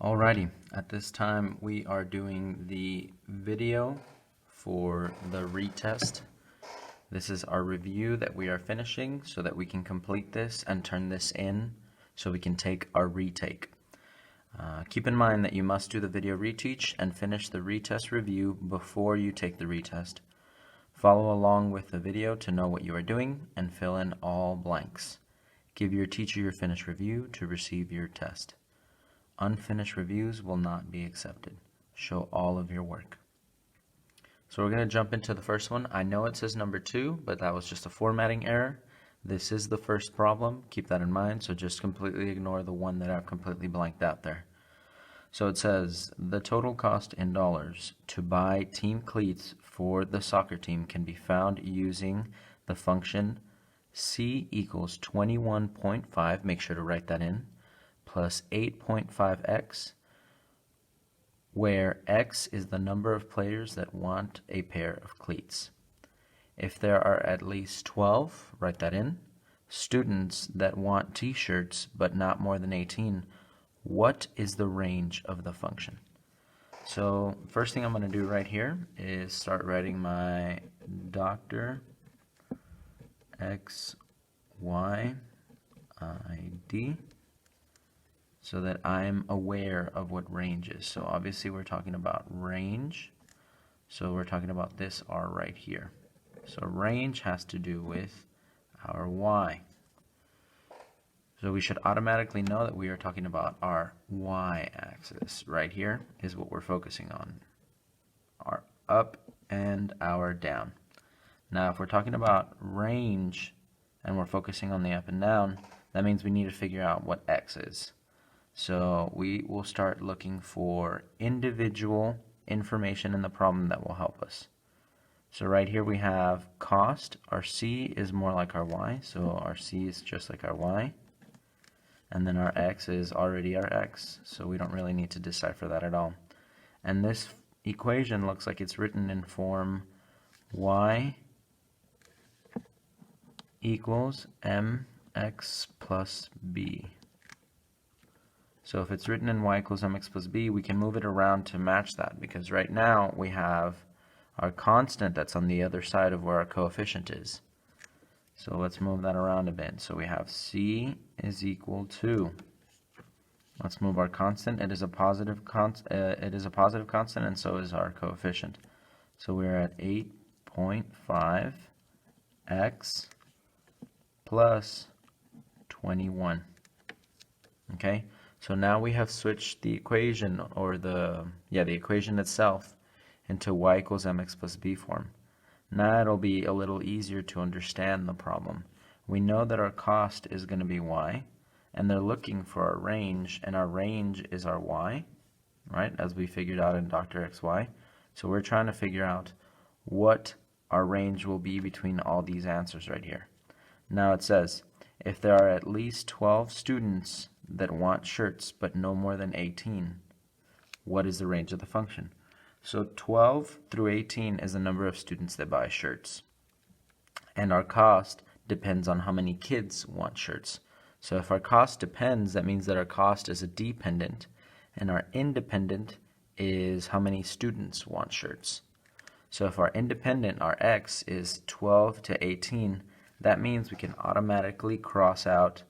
Alrighty, at this time we are doing the video for the retest. This is our review that we are finishing so that we can complete this and turn this in so we can take our retake. Keep in mind that you must do the video reteach and finish the retest review before you take the retest. Follow along with the video to know what you are doing and fill in all blanks. Give your teacher your finished review to receive your test. Unfinished reviews will not be accepted. Show all of your work. So we're going to jump into the first one. I know it says number 2, but that was just a formatting error. This is the first problem. Keep that in mind, so just completely ignore the one that I've completely blanked out there. So it says, the total cost in dollars to buy team cleats for the soccer team can be found using the function C equals 21.5, make sure to write that in, plus 8.5x, where x is the number of players that want a pair of cleats. If there are at least 12, write that in, students that want t-shirts but not more than 18, what is the range of the function? So first thing I'm going to do right here is start writing my Dr. X, Y, ID, so that I'm aware of what range is. So obviously we're talking about range, so we're talking about this R right here. So range has to do with our Y. So we should automatically know that we are talking about our Y-axis. Right here is what we're focusing on, our up and our down. Now if we're talking about range and we're focusing on the up and down, that means we need to figure out what X is. So we will start looking for individual information in the problem that will help us. So right here we have cost. Our C is more like our Y, so our C is just like our Y. And then our X is already our X, so we don't really need to decipher that at all. And this equation looks like it's written in form Y equals mx plus b. So if it's written in y equals mx plus b, we can move it around to match that, because right now we have our constant that's on the other side of where our coefficient is. So let's move that around a bit. So we have c is equal to, let's move our constant. It is a positive constant, and so is our coefficient. So we're at 8.5 x plus 21. Okay? So now we have switched the equation, or the equation itself, into y equals mx plus b form. Now it'll be a little easier to understand the problem. We know that our cost is going to be y, and they're looking for our range, and our range is our y, right, as we figured out in Dr. XY. So we're trying to figure out what our range will be between all these answers right here. Now it says, if there are at least 12 students that want shirts but no more than 18, what is the range of the function? So 12 through 18 is the number of students that buy shirts, and our cost depends on how many kids want shirts. So if our cost depends, that means that our cost is a dependent, and our independent is how many students want shirts. So if our independent, our x, is 12 to 18, that means we can automatically cross out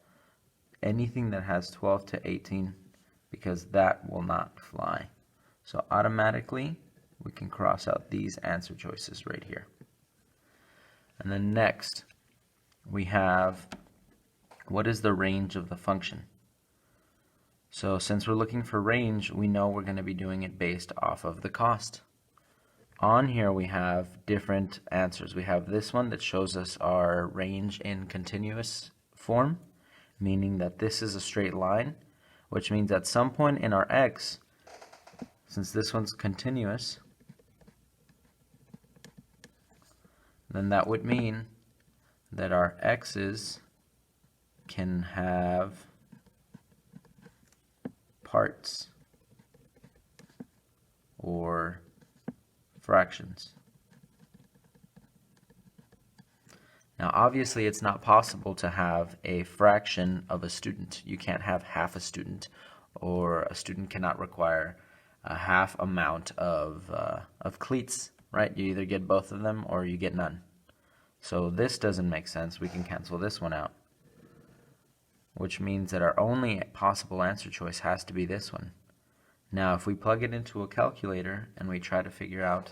anything that has 12 to 18, because that will not fly. So automatically we can cross out these answer choices right here. And then next we have, what is the range of the function? So since we're looking for range, we know we're going to be doing it based off of the cost. On here we have different answers. We have this one that shows us our range in continuous form, meaning that this is a straight line, which means at some point in our x, since this one's continuous, then that would mean that our x's can have parts or fractions. Now obviously it's not possible to have a fraction of a student. You can't have half a student or a student cannot require a half amount of cleats, right? You either get both of them or you get none. So this doesn't make sense. We can cancel this one out, which means that our only possible answer choice has to be this one. Now, if we plug it into a calculator and we try to figure out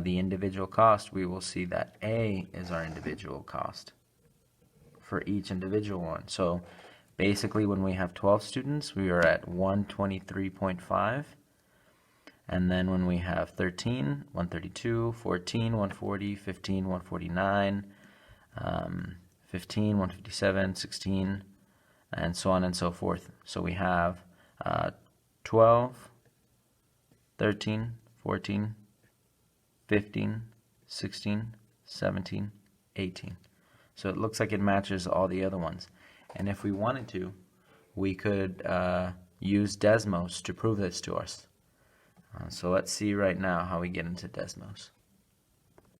the individual cost, we will see that A is our individual cost for each individual one. So basically, when we have 12 students, we are at 123.5. And then when we have 13, 132, 14, 140, 15, 149, 15, 157, 16, and so on and so forth. So we have 12, 13, 14, 15, 16, 17, 18. So it looks like it matches all the other ones. And if we wanted to, we could use Desmos to prove this to us. So let's see right now how we get into Desmos.